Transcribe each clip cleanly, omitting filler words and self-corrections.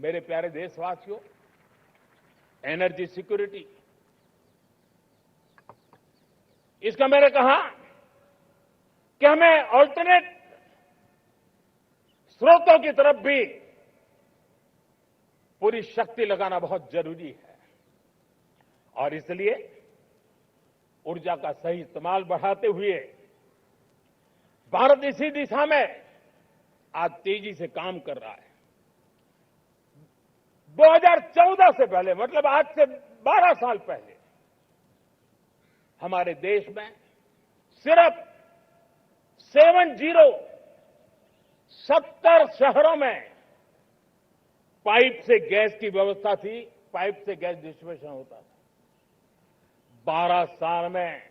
मेरे प्यारे देशवासियों, एनर्जी सिक्योरिटी, इसका मैंने कहा कि हमें ऑल्टरनेट स्रोतों की तरफ भी पूरी शक्ति लगाना बहुत जरूरी है और इसलिए ऊर्जा का सही इस्तेमाल बढ़ाते हुए भारत इसी दिशा में आज तेजी से काम कर रहा है। 2014 से पहले, मतलब आज से 12 साल पहले, हमारे देश में सिर्फ 70 शहरों में पाइप से गैस की व्यवस्था थी, पाइप से गैस डिस्ट्रीब्यूशन होता था। 12 साल में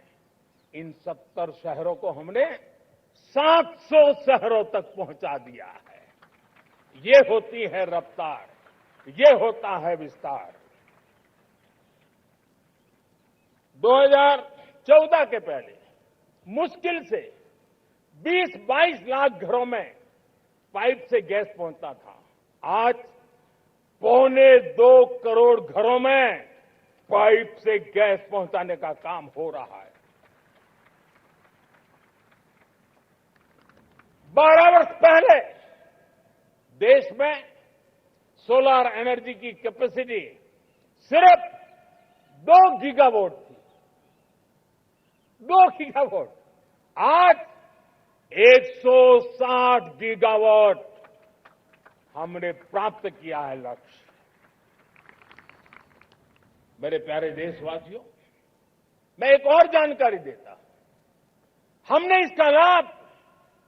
इन 70 शहरों को हमने 700 शहरों तक पहुंचा दिया है। ये होती है रफ्तार, ये होता है विस्तार। 2014 के पहले मुश्किल से 20-22 लाख घरों में पाइप से गैस पहुंचता था। आज 2.25 करोड़ घरों में पाइप से गैस पहुंचाने का काम हो रहा है। 12 वर्ष पहले देश में सोलर एनर्जी की कैपेसिटी सिर्फ 2 गीगावाट थी। 2 गीगावाट, आज 160 गीगावाट हमने प्राप्त किया है लक्ष्य। मेरे प्यारे देशवासियों, मैं एक और जानकारी देता हूं। हमने इसका लाभ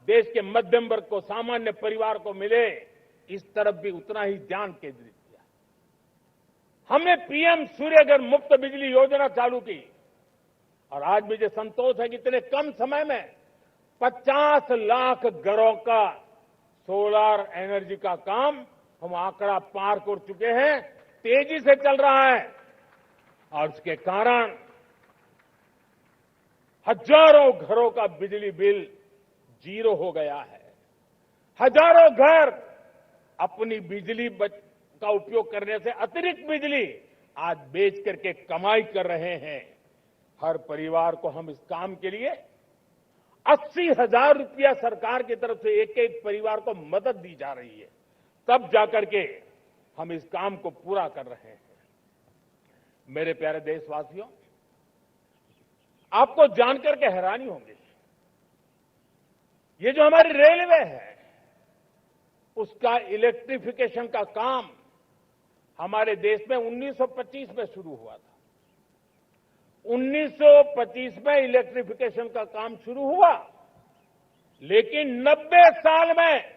देश के मध्यम वर्ग को, सामान्य परिवार को मिले, इस तरफ भी उतना ही ध्यान केंद्रित किया। हमने पीएम सूर्यघर मुफ्त बिजली योजना चालू की और आज मुझे संतोष है कि इतने कम समय में 50 लाख घरों का सोलर एनर्जी का काम हम आंकड़ा पार कर चुके हैं। तेजी से चल रहा है और इसके कारण हजारों घरों का बिजली बिल 0 हो गया है। हजारों घर अपनी बिजली का उपयोग करने से अतिरिक्त बिजली आज बेच करके कमाई कर रहे हैं। हर परिवार को हम इस काम के लिए 80,000 रुपया सरकार की तरफ से एक एक परिवार को मदद दी जा रही है, तब जाकर के हम इस काम को पूरा कर रहे हैं। मेरे प्यारे देशवासियों, आपको जानकर के हैरानी होगी, ये जो हमारी रेलवे है उसका इलेक्ट्रिफिकेशन का काम हमारे देश में 1925 में शुरू हुआ था। 1925 में इलेक्ट्रिफिकेशन का काम शुरू हुआ, लेकिन 90 साल में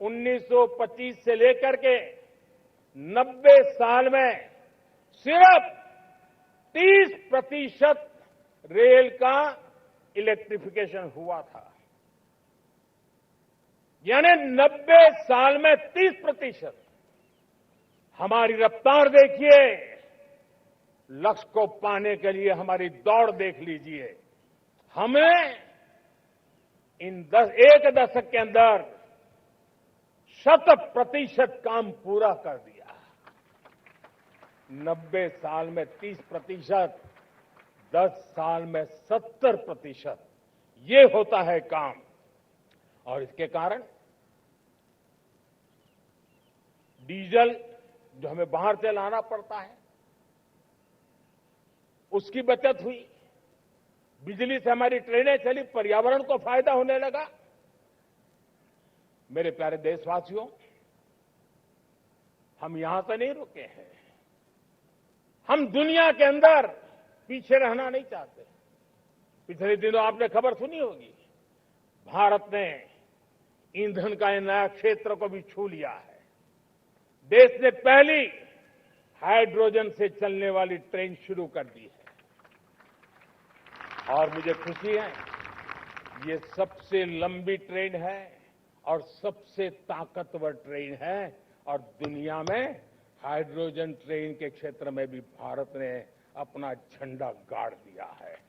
1925 से लेकर के 90 साल में सिर्फ 30% रेल का इलेक्ट्रिफिकेशन हुआ था। यानी 90 साल में 30%। हमारी रफ्तार देखिए, लक्ष्य को पाने के लिए हमारी दौड़ देख लीजिए। हमने एक दशक के अंदर 100% काम पूरा कर दिया। 90 साल में 30%, 10 साल में 70%, ये होता है काम। और इसके कारण डीजल जो हमें बाहर से लाना पड़ता है उसकी बचत हुई, बिजली से हमारी ट्रेनें चली, पर्यावरण को फायदा होने लगा। मेरे प्यारे देशवासियों, हम यहां से नहीं रुके हैं, हम दुनिया के अंदर पीछे रहना नहीं चाहते। पिछले दिनों आपने खबर सुनी होगी, भारत ने ईंधन का नया क्षेत्र को भी छू लिया है। देश ने पहली हाइड्रोजन से चलने वाली ट्रेन शुरू कर दी है और मुझे खुशी है, ये सबसे लंबी ट्रेन है और सबसे ताकतवर ट्रेन है और दुनिया में हाइड्रोजन ट्रेन के क्षेत्र में भी भारत ने अपना झंडा गाड़ दिया है।